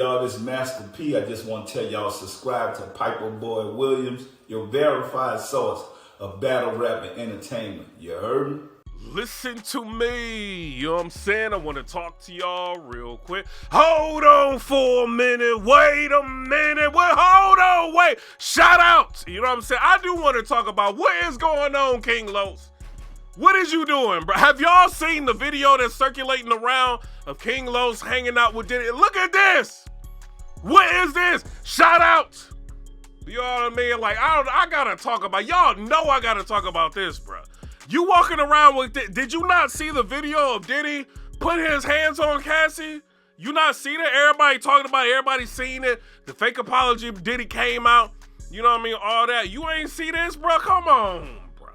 y'all? This is Master P. I just want to tell y'all, subscribe to PIPERBOY Williams, your verified source of battle rap and entertainment. You heard me? Listen to me, you know what I'm saying? I want to talk to y'all real quick. Hold on for a minute, wait a minute, hold on, wait. Shout out, you know what I'm saying? I do want to talk about what is going on, King Los. What is you doing, bro? Have y'all seen the video that's circulating around of King Los hanging out with Diddy? Look at this. What is this? Shout out. You know what I mean? Like, I gotta talk about, y'all know I gotta talk about this, bro. You walking around with it. Did you not see the video of Diddy put his hands on Cassie? You not see that? Everybody talking about it. Everybody seen it. The fake apology Diddy came out. You know what I mean? All that. You ain't see this, bro? Come on, bro.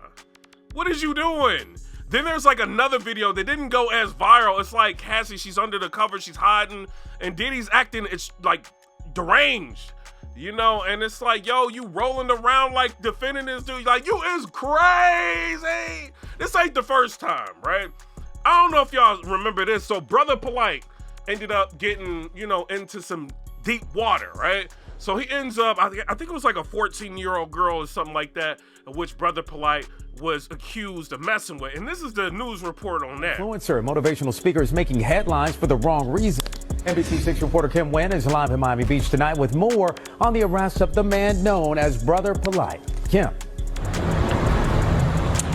What is you doing? Then there's like another video that didn't go as viral. It's like Cassie, she's under the cover. She's hiding. And Diddy's acting, it's like deranged. You know, and it's like, yo, you rolling around like defending this dude. Like, you is crazy. This ain't the first time, right? I don't know if y'all remember this. So Brother Polight ended up getting, you know, into some deep water, right? So he ends up, I think it was like a 14-year-old girl or something like that, which Brother Polight was accused of messing with. And this is the news report on that. Influencer, motivational speaker is making headlines for the wrong reason. NBC6 reporter Kim Nguyen is live in Miami Beach tonight with more on the arrest of the man known as Brother Polight. Kim.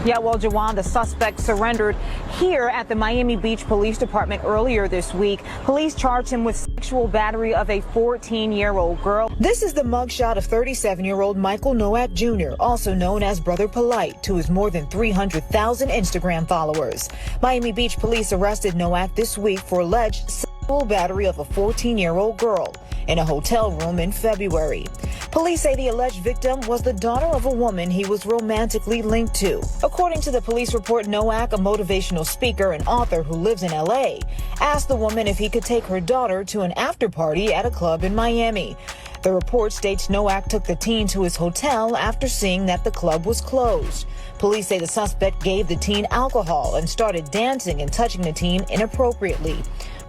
Yeah, well, Jawan, the suspect surrendered here at the Miami Beach Police Department earlier this week. Police charged him with sexual battery of a 14-year-old girl. This is the mugshot of 37-year-old Michael Nowak Jr., also known as Brother Polight, to his more than 300,000 Instagram followers. Miami Beach police arrested Nowak this week for alleged sexual battery of a 14-year-old girl in a hotel room in February. Police say the alleged victim was the daughter of a woman he was romantically linked to. According to the police report, Nowak, a motivational speaker and author who lives in LA, asked the woman if he could take her daughter to an after party at a club in Miami. The report states Nowak took the teen to his hotel after seeing that the club was closed. Police say the suspect gave the teen alcohol and started dancing and touching the teen inappropriately,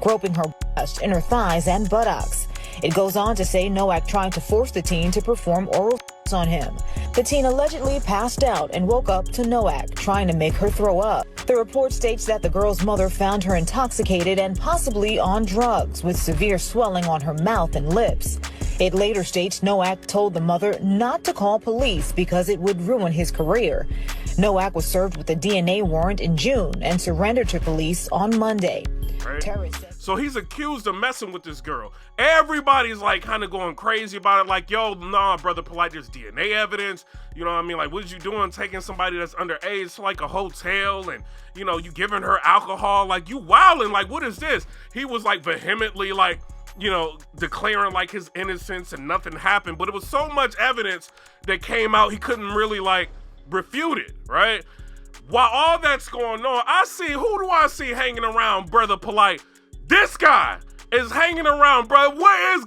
groping her breast, inner thighs, and buttocks. It goes on to say Nowak tried to force the teen to perform oral on him. The teen allegedly passed out and woke up to Nowak trying to make her throw up. The report states that the girl's mother found her intoxicated and possibly on drugs, with severe swelling on her mouth and lips. It later states Nowak told the mother not to call police because it would ruin his career. Nowak was served with a DNA warrant in June and surrendered to police on Monday. Right. So he's accused of messing with this girl. Everybody's like kind of going crazy about it. Like, yo, nah, Brother Polight, there's DNA evidence. You know what I mean? Like, what is you doing taking somebody that's underage to like a hotel and, you know, you giving her alcohol? Like, you wilding. Like, what is this? He was like vehemently like, you know, declaring like his innocence and nothing happened. But it was so much evidence that came out, he couldn't really like refute it, right? While all that's going on, who do I see hanging around Brother Polight? This guy is hanging around, bro. What is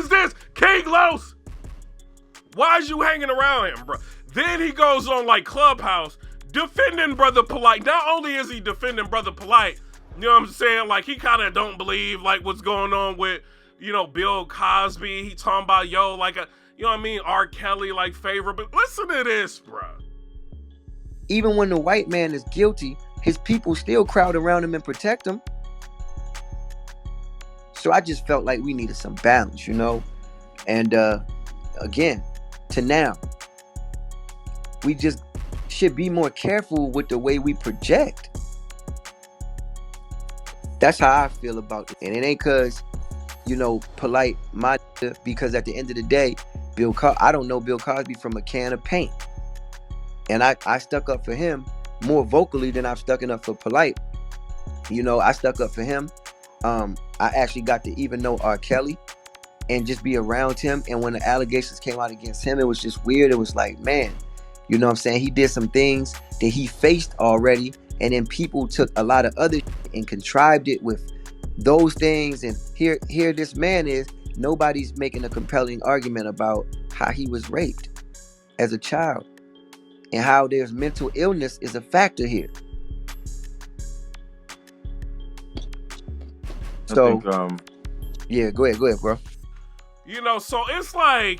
this? King Los? Why is you hanging around him, bro? Then he goes on like Clubhouse defending Brother Polight. Not only is he defending Brother Polight, you know what I'm saying? Like, he kind of don't believe like what's going on with, you know, Bill Cosby. He talking about, yo, like a, you know what I mean, R. Kelly, like, favorite. But listen to this, bro. Even when the white man is guilty, his people still crowd around him and protect him. So I just felt like we needed some balance, you know? And again, to now, we just should be more careful with the way we project. That's how I feel about it. And it ain't because, you know, Polight, because at the end of the day, I don't know Bill Cosby from a can of paint. And I stuck up for him more vocally than I've stuck up for Polight. You know, I stuck up for him. I actually got to even know R. Kelly and just be around him. And when the allegations came out against him, it was just weird. It was like, man, you know what I'm saying? He did some things that he faced already. And then people took a lot of other and contrived it with those things. And here this man is, nobody's making a compelling argument about how he was raped as a child and how there's mental illness is a factor here. So, think, yeah, go ahead, bro. You know, so it's like,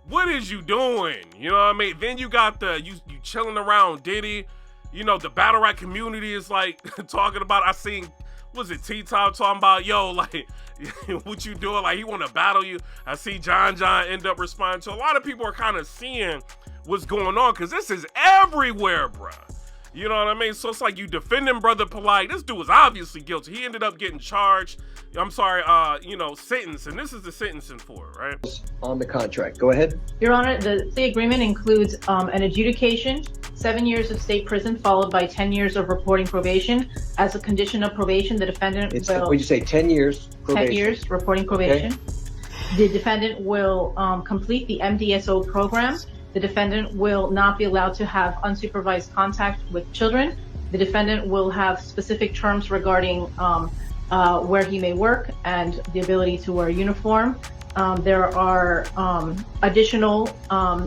what is you doing? You know what I mean? Then you got you chilling around Diddy. You know, the battle rap community is like talking about, I seen, was it T-Top talking about, yo, like, what you doing? Like, he want to battle you. I see John end up responding to. A lot of people are kind of seeing what's going on because this is everywhere, bruh. You know what I mean? So it's like you defending Brother Polight. This dude was obviously guilty. He ended up getting charged. I'm sorry, sentenced. And this is the sentencing for it, right? On the contract. Go ahead. Your Honor, the plea agreement includes an adjudication, 7 years of state prison, followed by 10 years of reporting probation. As a condition of probation, the defendant will... Would you say 10 years probation? 10 years reporting probation. Okay. The defendant will complete the MDSO program. The defendant will not be allowed to have unsupervised contact with children. The defendant will have specific terms regarding where he may work and the ability to wear a uniform. There are additional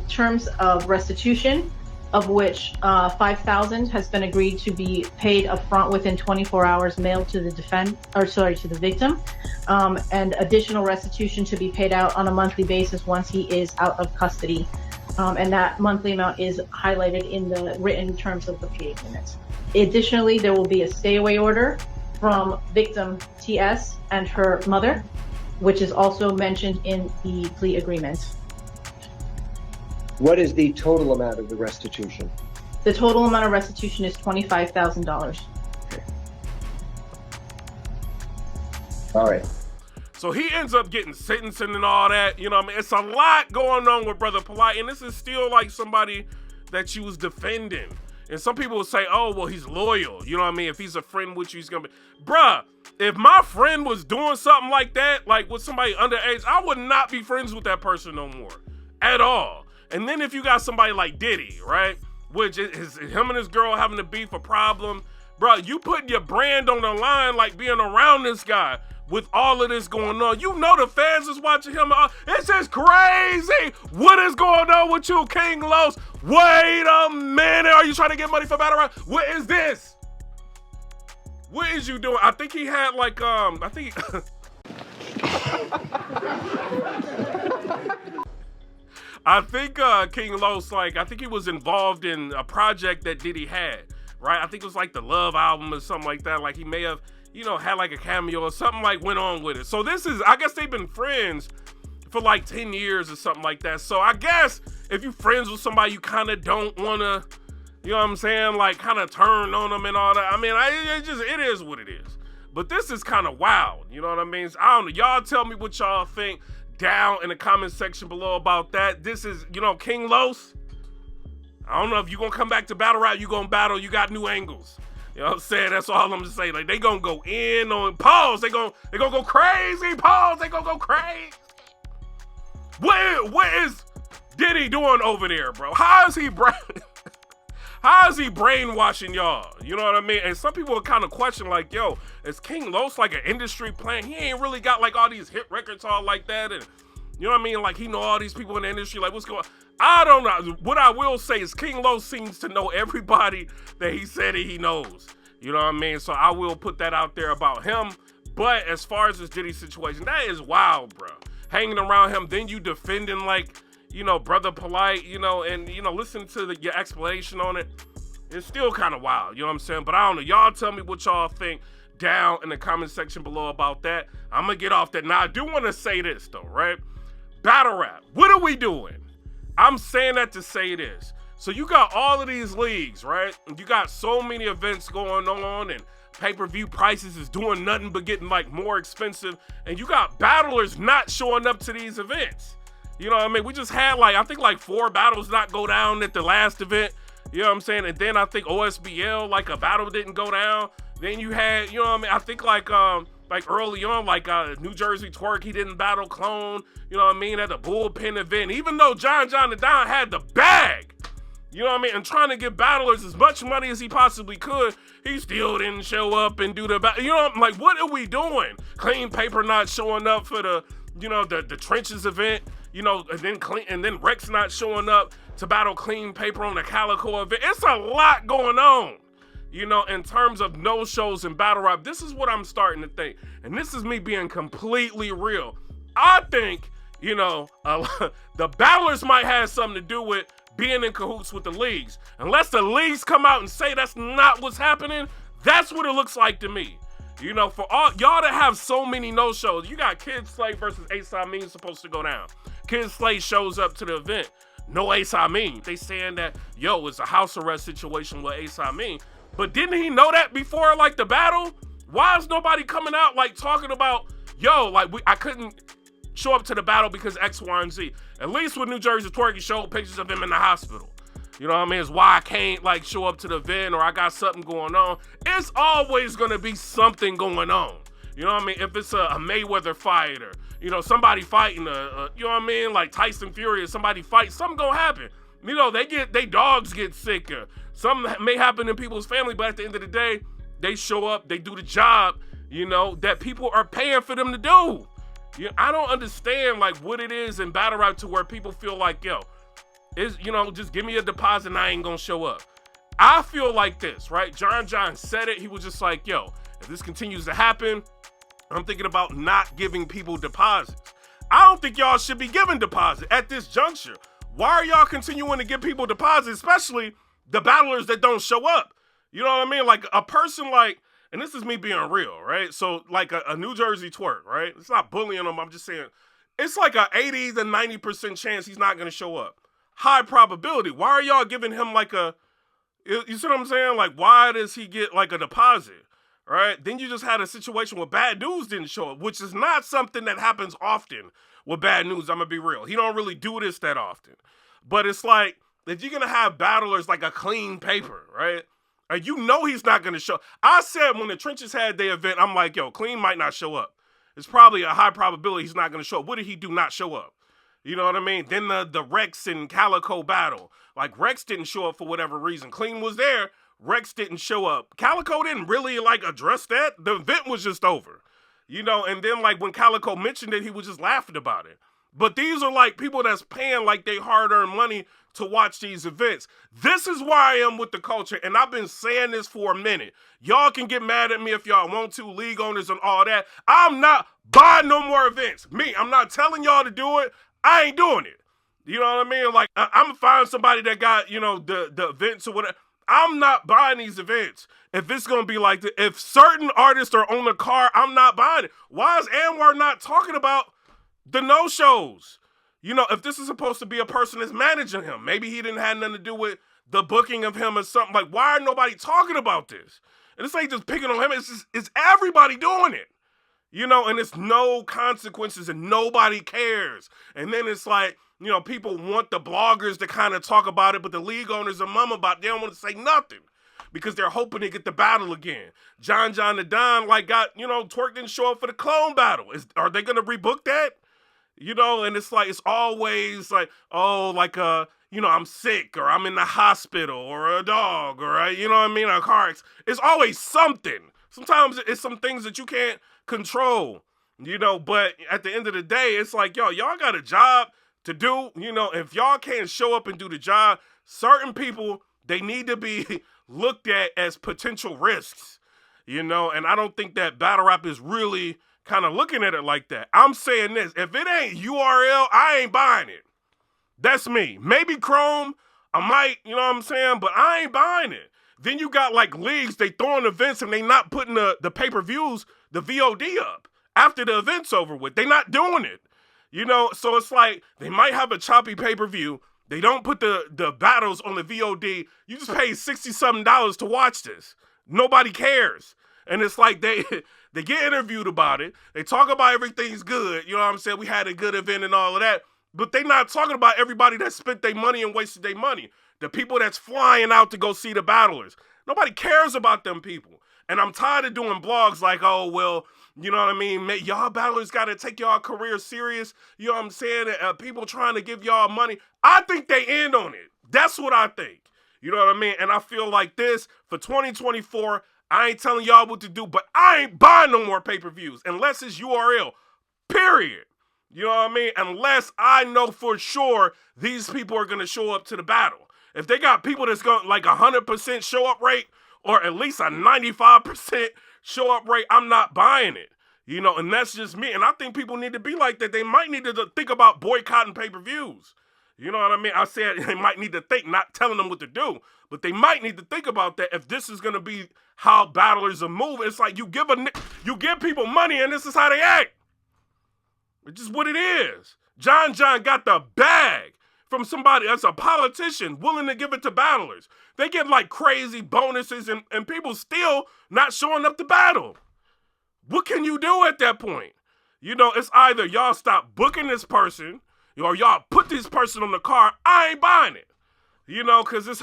terms of restitution, of which $5,000 has been agreed to be paid upfront within 24 hours, mailed to the to the victim, and additional restitution to be paid out on a monthly basis once he is out of custody. And that monthly amount is highlighted in the written terms of the plea agreement. Additionally, there will be a stay-away order from victim TS and her mother, which is also mentioned in the plea agreement. What is the total amount of the restitution? The total amount of restitution is $25,000. Okay. All right. So he ends up getting sentencing and all that. You know what I mean? It's a lot going on with Brother Polight, and this is still like somebody that you was defending. And some people will say, oh, well, he's loyal. You know what I mean? If he's a friend with you, he's going to be... Bruh, if my friend was doing something like that, like with somebody underage, I would not be friends with that person no more. At all. And then if you got somebody like Diddy, right? Which is him and his girl having a beef, a problem. Bruh, you putting your brand on the line like being around this guy. With all of this going on, you know the fans is watching him. It's just crazy. What is going on with you, King Los? Wait a minute. Are you trying to get money for battle rap? What is this? What is you doing? I think he had like I think King Los, like, I think he was involved in a project that Diddy had, right? I think it was like the Love album or something like that. Like he may have, you know, had like a cameo or something, like went on with it. So this is, I guess they've been friends for like 10 years or something like that. So I guess if you friends with somebody, you kind of don't want to, you know what I'm saying, like kind of turn on them and all that. I mean, it is what it is. But this is kind of wild, you know what I mean? I don't know. Y'all tell me what y'all think down in the comment section below about that. This is, you know, King Los. I don't know if you're going to come back to battle rap, you going to battle, you got new angles. You know what I'm saying? That's all I'm just saying. Like, they gonna go in on pause. They gonna go crazy. Pause. They gonna go crazy. What is Diddy doing over there, bro? How is he brainwashing y'all? You know what I mean? And some people are kind of question, like, yo, is King Los like an industry plant? He ain't really got like all these hit records all like that, and you know what I mean? Like, he know all these people in the industry. Like, what's going on? I don't know. What I will say is King Los seems to know everybody that he said he knows. You know what I mean? So I will put that out there about him. But as far as this Diddy situation, that is wild, bro. Hanging around him, then you defending, like, you know, Brother Polight, you know, and, you know, listen to your explanation on it. It's still kind of wild, you know what I'm saying? But I don't know. Y'all tell me what y'all think down in the comment section below about that. I'm going to get off that. Now, I do want to say this, though, right? Battle rap. What are we doing? I'm saying that to say this. So you got all of these leagues, right? You got so many events going on, and pay-per-view prices is doing nothing but getting like more expensive. And you got battlers not showing up to these events. You know what I mean? We just had like, I think like 4 battles not go down at the last event. You know what I'm saying? And then I think OSBL, like a battle didn't go down. Then you had, you know what I mean? I think like early on, like New Jersey Twerk, he didn't battle Clone, you know what I mean, at the bullpen event. Even though John the Don had the bag, you know what I mean, and trying to give battlers as much money as he possibly could, he still didn't show up and do the battle. You know, like, what are we doing? Clean Paper not showing up for the, you know, the Trenches event, you know, and then Rex not showing up to battle Clean Paper on the Calico event. It's a lot going on. in terms of no-shows and battle rap, this is what I'm starting to think. And this is me being completely real. I think, the battlers might have something to do with being in cahoots with the leagues. Unless the leagues come out and say that's not what's happening, that's what it looks like to me. For all y'all to have so many no-shows, you got Kid Slay versus Ace Amin supposed to go down. Kid Slay shows up to the event. No Ace Amin. They saying that, it's a house arrest situation with Ace Amin. But didn't he know that before, the battle? Why is nobody coming out, talking about, I couldn't show up to the battle because X, Y, and Z. At least with New Jersey Twerk, he showed pictures of him in the hospital. You know what I mean? It's why I can't, show up to the event or I got something going on. It's always going to be something going on. You know what I mean? If it's a Mayweather fight or, somebody fighting, like Tyson Fury or somebody fight, something going to happen. They dogs get sick or something may happen in people's family, but at the end of the day, they show up, they do the job, that people are paying for them to do. I don't understand, what it is in battle rap to where people feel like, just give me a deposit and I ain't gonna show up. I feel like this, right? John said it. He was just like, if this continues to happen, I'm thinking about not giving people deposits. I don't think y'all should be giving deposits at this juncture. Why are y'all continuing to give people deposits, especially the battlers that don't show up? You know what I mean? Like a person and this is me being real, right? So a New Jersey Twerk, right? It's not bullying him. I'm just saying it's like a 80 to 90% chance he's not going to show up. High probability. Why are y'all giving him you see what I'm saying? Why does he get a deposit? Right? Then you just had a situation where Bad News didn't show up, which is not something that happens often with Bad News. I'm going to be real. He don't really do this that often. But it's if you're going to have battlers a clean paper, right? And he's not going to show. I said when the Trenches had their event, I'm like, Clean might not show up. It's probably a high probability he's not going to show up. What did he do not show up? You know what I mean? Then the Rex and Calico battle. Rex didn't show up for whatever reason. Clean was there. Rex didn't show up. Calico didn't really address that. The event was just over. And then when Calico mentioned it, he was just laughing about it. But these are people that's paying they hard-earned money to watch these events. This is where I am with the culture, and I've been saying this for a minute. Y'all can get mad at me if y'all want to, league owners and all that. I'm not buying no more events. I'm not telling y'all to do it. I ain't doing it. You know what I mean? I'm going to find somebody that got, the events or whatever. I'm not buying these events. If it's going to be if certain artists are on the car, I'm not buying it. Why is Anwar not talking about the no-shows? If this is supposed to be a person that's managing him, maybe he didn't have nothing to do with the booking of him or something. Why are nobody talking about this? And this ain't just picking on him. It's everybody doing it. And it's no consequences and nobody cares. And then it's people want the bloggers to kind of talk about it, but the league owners are mum about it. They don't want to say nothing because they're hoping to get the battle again. John the Don got, Twerk didn't show up for the clone battle. Are they going to rebook that? And it's it's always I'm sick or I'm in the hospital or a dog or, a car accident. It's always something. Sometimes it's some things that you can't control, but at the end of the day, it's y'all got a job to do. If y'all can't show up and do the job, certain people, they need to be looked at as potential risks, and I don't think that battle rap is really kind of looking at it like that. I'm saying this, if it ain't URL, I ain't buying it. That's me. Maybe Chrome, I might, you know what I'm saying, but I ain't buying it. Then you got leagues, they throwing events and they not putting the pay-per-views, the VOD up after the event's over with. They not doing it. So it's they might have a choppy pay-per-view. They don't put the battles on the VOD. You just pay $60-something to watch this. Nobody cares. And it's they get interviewed about it. They talk about everything's good. You know what I'm saying? We had a good event and all of that. But they not talking about everybody that spent their money and wasted their money. The people that's flying out to go see the battlers. Nobody cares about them people. And I'm tired of doing blogs oh, well, you know what I mean? Y'all battlers got to take y'all career serious. You know what I'm saying? People trying to give y'all money. I think they end on it. That's what I think. You know what I mean? And I feel this for 2024, I ain't telling y'all what to do, but I ain't buying no more pay-per-views unless it's URL, period. You know what I mean? Unless I know for sure these people are going to show up to the battle. If they got people that's going 100% show up rate or at least a 95% show up rate, I'm not buying it. You know, and that's just me. And I think people need to be like that. They might need to think about boycotting pay-per-views. You know what I mean? I said they might need to think, not telling them what to do, but they might need to think about that if this is going to be how battlers are moving. It's like you give people money and this is how they act. It's just what it is. John got the bag from somebody that's a politician willing to give it to battlers. They get like crazy bonuses and people still not showing up to battle. What can you do at that point? You know, it's either y'all stop booking this person or y'all put this person on the card. I ain't buying it. You know, because it's,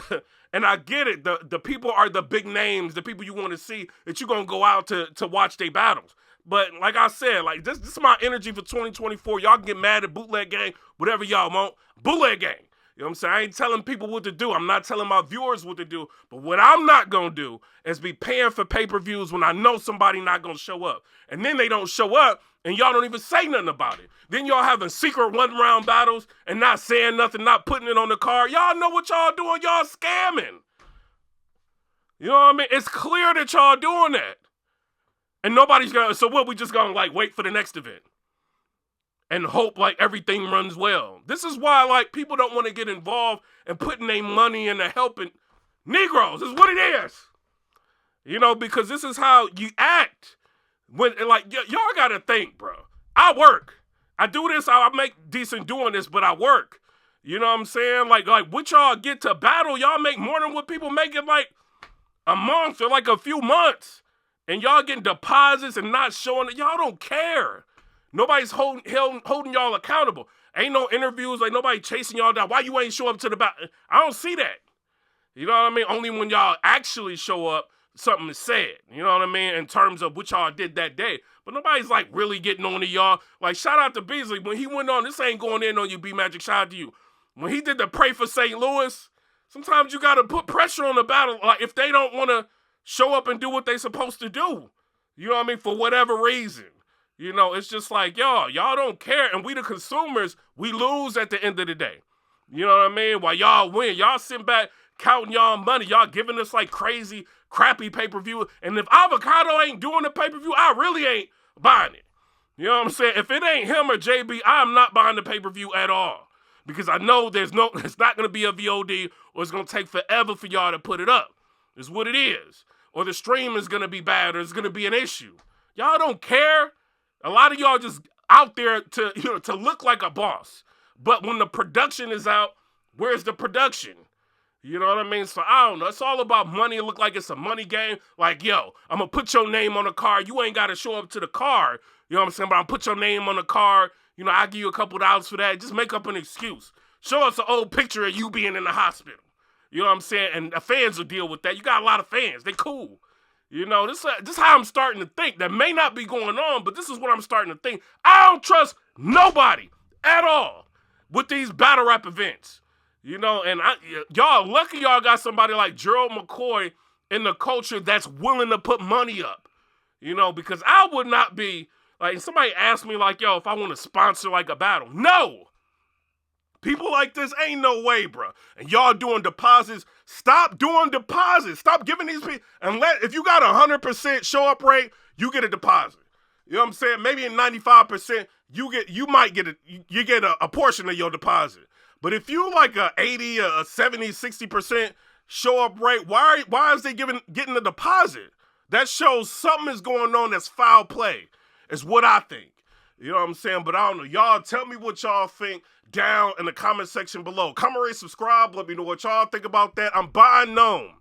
and I get it. The people are the big names, the people you want to see that you're going to go out to watch their battles. But like I said, like this is my energy for 2024. Y'all can get mad at Bootleg Gang, whatever y'all want. Bootleg Gang. You know what I'm saying? I ain't telling people what to do. I'm not telling my viewers what to do. But what I'm not going to do is be paying for pay-per-views when I know somebody not going to show up. And then they don't show up, and y'all don't even say nothing about it. Then y'all having secret one-round battles and not saying nothing, not putting it on the card. Y'all know what y'all doing. Y'all scamming. You know what I mean? It's clear that y'all doing that. And nobody's going to, so what, we just going to like wait for the next event and hope like everything runs well. This is why like people don't want to get involved and putting their money into helping Negroes. Is what it is. You know, because this is how you act. When like y'all got to think, bro. I work. I do this, I make decent doing this, but I work. You know what I'm saying? Like what y'all get to battle, y'all make more than what people make in like a month or like a few months. And y'all getting deposits and not showing it. Y'all don't care. Nobody's holding y'all accountable. Ain't no interviews, like nobody chasing y'all down. Why you ain't show up to the battle? I don't see that. You know what I mean? Only when y'all actually show up, something is said. You know what I mean? In terms of what y'all did that day. But nobody's like really getting on to y'all. Like shout out to Beasley. When he went on, this ain't going in on you, B-Magic. Shout out to you. When he did the Pray for St. Louis, sometimes you got to put pressure on the battle. Like if they don't want to show up and do what they supposed to do. You know what I mean? For whatever reason. You know, it's just like, y'all don't care. And we the consumers, we lose at the end of the day. You know what I mean? While y'all win, y'all sitting back counting y'all money. Y'all giving us like crazy, crappy pay-per-view. And if Avocado ain't doing the pay-per-view, I really ain't buying it. You know what I'm saying? If it ain't him or JB, I'm not buying the pay-per-view at all. Because I know it's not going to be a VOD or it's going to take forever for y'all to put it up. It's what it is. Or the stream is going to be bad or it's going to be an issue. Y'all don't care. A lot of y'all just out there to look like a boss. But when the production is out, where's the production? You know what I mean? So I don't know. It's all about money. It look like it's a money game. Like, yo, I'm going to put your name on the card. You ain't got to show up to the card. You know what I'm saying? But I'll put your name on the card. You know, I'll give you a couple $1 for that. Just make up an excuse. Show us an old picture of you being in the hospital. You know what I'm saying? And the fans will deal with that. You got a lot of fans. They cool. You know, this is how I'm starting to think. That may not be going on, but this is what I'm starting to think. I don't trust nobody at all with these battle rap events. You know, and y'all lucky y'all got somebody like Gerald McCoy in the culture that's willing to put money up. You know, because I would not be, like, somebody asked me, like, yo, if I want to sponsor, like, a battle. No! People like this, ain't no way, bro. And y'all doing deposits. Stop doing deposits. Stop giving these people, if you got 100% show up rate, you get a deposit. You know what I'm saying? Maybe in 95%, you might get a portion of your deposit. But if you like a 80, a 70, 60% show up rate, why is they getting a deposit? That shows something is going on that's foul play. Is what I think. You know what I'm saying? But I don't know. Y'all tell me what y'all think down in the comment section below. Comment, rate, subscribe. Let me know what y'all think about that. I'm buying Gnome.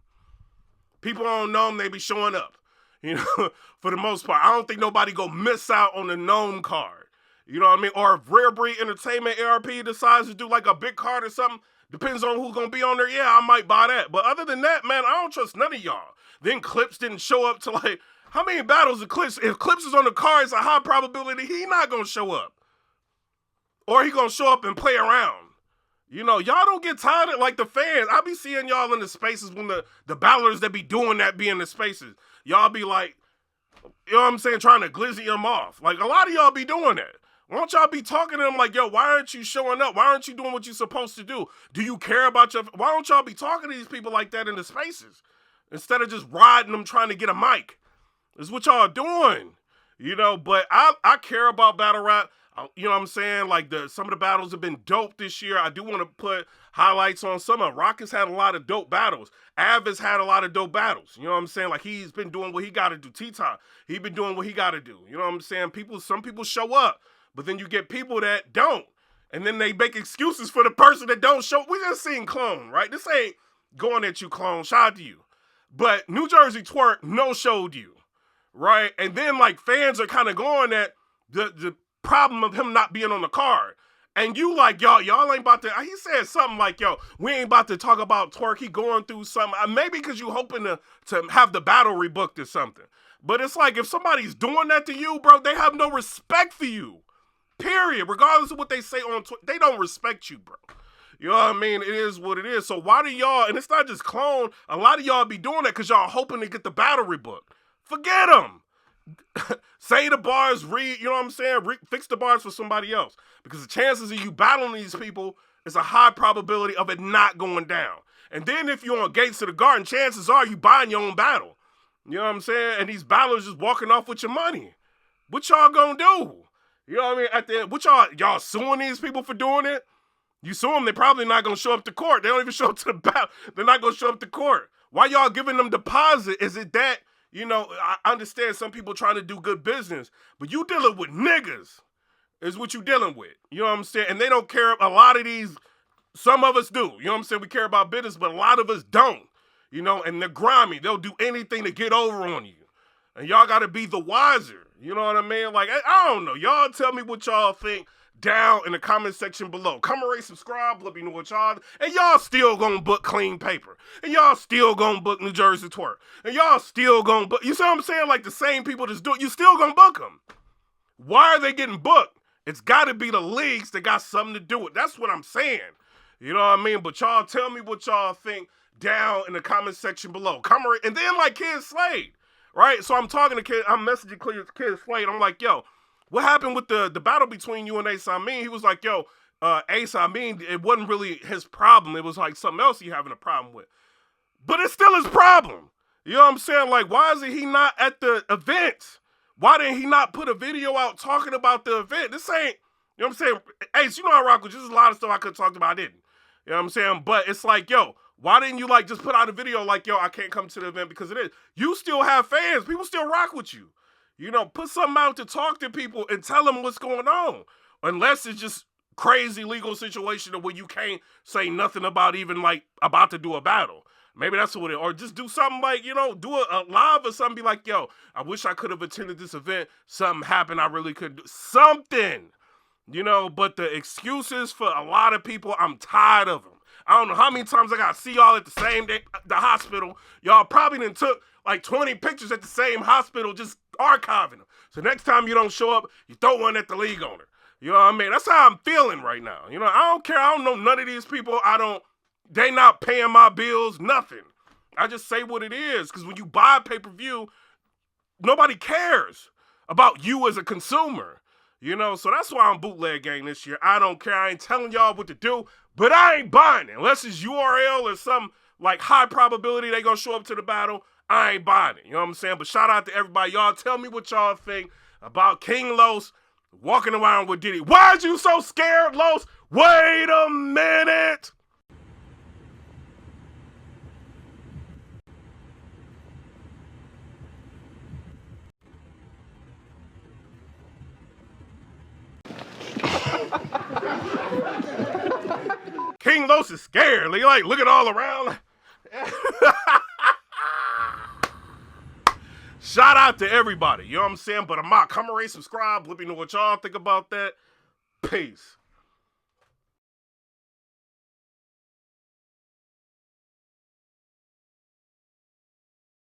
People on Gnome, they be showing up. You know, for the most part. I don't think nobody go miss out on the Gnome card. You know what I mean? Or if Rare Breed Entertainment ARP decides to do like a big card or something, depends on who's going to be on there. Yeah, I might buy that. But other than that, man, I don't trust none of y'all. Then Clips didn't show up to like, how many battles of Clips? If Clips is on the card, it's a high probability he not going to show up. Or he going to show up and play around. You know, y'all don't get tired of, like, the fans. I be seeing y'all in the spaces when the battlers that be doing that be in the spaces. Y'all be like, you know what I'm saying, trying to glizzy them off. Like, a lot of y'all be doing that. Why don't y'all be talking to them like, yo, why aren't you showing up? Why aren't you doing what you're supposed to do? Do you care about why don't y'all be talking to these people like that in the spaces? instead of just riding them trying to get a mic. That's what y'all doing, you know. But I care about battle rap. You know what I'm saying? Like some of the battles have been dope this year. I do want to put highlights on some of them. Rock has had a lot of dope battles. Av has had a lot of dope battles. You know what I'm saying? Like he's been doing what he got to do. T-Top, he been doing what he got to do. You know what I'm saying? Some people show up, but then you get people that don't. And then they make excuses for the person that don't show. We just seen Clone, right? This ain't going at you, Clone. Shout out to you. But New Jersey Twerk no-showed you, right? And then like fans are kind of going at the problem of him not being on the card. And you like, y'all ain't about to, he said something like, yo, we ain't about to talk about Twerk. He going through something. Maybe because you hoping to have the battle rebooked or something. But it's like, if somebody's doing that to you, bro, they have no respect for you. Period. Regardless of what they say on Twitter, they don't respect you, bro. You know what I mean? It is what it is. So why do y'all, and it's not just Clone, a lot of y'all be doing that because y'all hoping to get the battle rebooked. Forget them. Say the bars, you know what I'm saying? Fix the bars for somebody else. Because the chances of you battling these people is a high probability of it not going down. And then if you're on Gates of the Garden, chances are you buying your own battle. You know what I'm saying? And these battlers just walking off with your money. What y'all gonna do? You know what I mean? At the end, what y'all suing these people for doing it? You sue them, they're probably not gonna show up to court. They don't even show up to the battle. They're not gonna show up to court. Why y'all giving them deposit? Is it that, you know, I understand some people trying to do good business, but you dealing with niggas is what you dealing with. You know what I'm saying? And they don't care. A lot of these, some of us do. You know what I'm saying? We care about business, but a lot of us don't. You know, and they're grimy. They'll do anything to get over on you. And y'all got to be the wiser. You know what I mean? Like, I don't know. Y'all tell me what y'all think down in the comment section below. Come rate, subscribe, let me know what y'all, and y'all still gonna book Clean Paper. And y'all still gonna book New Jersey Twerk. And y'all still gonna book, you see what I'm saying? Like the same people that's doing, you still gonna book them. Why are they getting booked? It's gotta be the leagues that got something to do with it. That's what I'm saying. You know what I mean? But y'all tell me what y'all think down in the comment section below. Come rate, and then like Kid Slade, right? So I'm talking to I'm messaging Kid Slade. I'm like, yo, what happened with the battle between you and Ace Amin? He was like, yo, Ace Amin, it wasn't really his problem. It was like something else he having a problem with. But it's still his problem. You know what I'm saying? Like, why is he not at the event? Why didn't he not put a video out talking about the event? This ain't, you know what I'm saying? Ace, you know I rock with you. There's a lot of stuff I could have talked about, I didn't. You know what I'm saying? But it's like, yo, why didn't you like just put out a video like, yo, I can't come to the event because it is. You still have fans. People still rock with you. You know, put something out to talk to people and tell them what's going on. Unless it's just crazy legal situation where you can't say nothing about even like about to do a battle. Maybe that's what it is. Or just do something like, you know, do a live or something. Be like, yo, I wish I could have attended this event. Something happened. I really could do something. You know, but the excuses for a lot of people, I'm tired of them. I don't know how many times I got to see y'all at the same day, the hospital. Y'all probably done took like 20 pictures at the same hospital, just archiving them. So next time you don't show up, you throw one at the league owner. You know what I mean? That's how I'm feeling right now. You know, I don't care. I don't know none of these people. They not paying my bills, nothing. I just say what it is. Because when you buy pay-per-view, nobody cares about you as a consumer. You know, so that's why I'm bootleg gang this year. I don't care. I ain't telling y'all what to do, but I ain't buying it. Unless it's URL or some like high probability they gonna show up to the battle, I ain't buying it. You know what I'm saying? But shout out to everybody. Y'all tell me what y'all think about King Los walking around with Diddy. Why'd you so scared, Los? Wait a minute. King Los is scared. He like looking all around. Shout out to everybody. You know what I'm saying? But I'm not. Come and rate, subscribe. Let me know what y'all think about that. Peace.